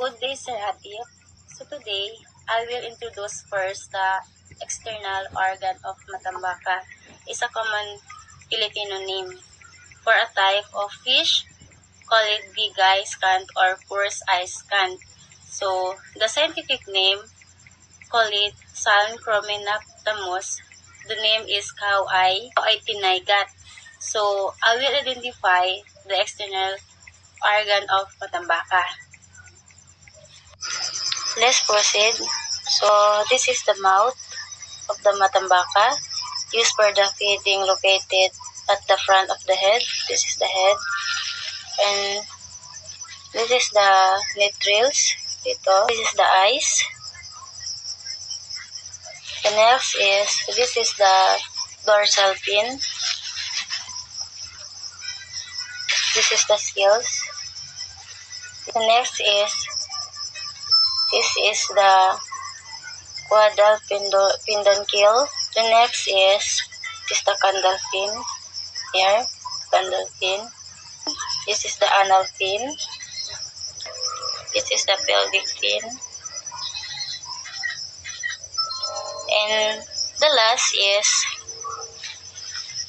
Good day, Sir Hatip. So today, I will introduce first the external organ of Matambaka. It's a common Filipino name for a type of fish, call it big-eye skant or first-eye skant. So the scientific name, call it Salmchromenaptamus. The name is cow-eye tinaygat. So I will identify the external organ of Matambaka. Let's proceed. So this is the mouth of the Matambaka, used for the feeding, located at the front of the head. This is the head. And this is the nostrils. This is the eyes. The next is, this is the dorsal fin. This is the scales. The next is, this is the caudal peduncle. The next is the caudal fin. Here, caudal fin. This is the anal fin. This is the pelvic fin. And the last is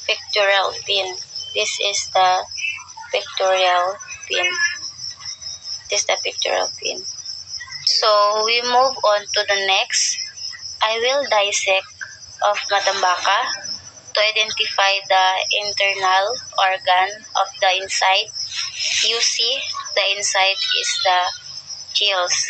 pectoral fin. This is the pectoral fin. This is the pectoral fin. So we move on to the next. I will dissect of Matambaka to identify the internal organ of the inside. You see, the inside is the gills.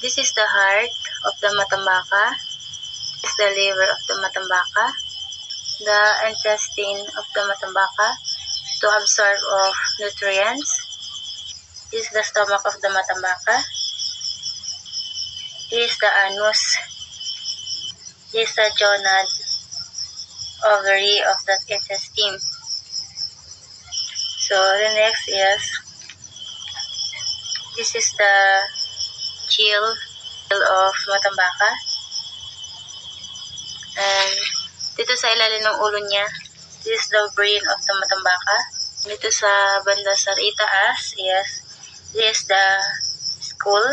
This is the heart of the Matambaka. This is the liver of the Matambaka. The intestine of the Matambaka to absorb of nutrients. This is the stomach of the Matambaka. This is the anus. This is the gonad ovary of the intestine. So the next is, this is the gill of Matambaka. And dito sa ilalim ng ulo niya, this is the brain of the Matambaka. Dito sa banda sa itaas, yes, this is the skull.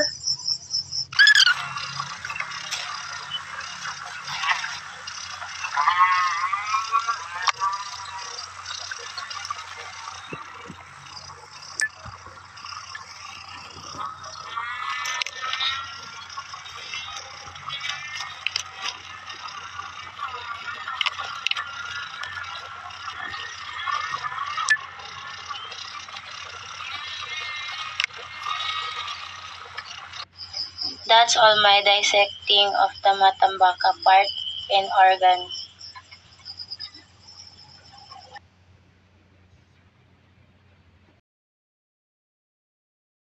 That's all my dissecting of the Matambaka part and organ.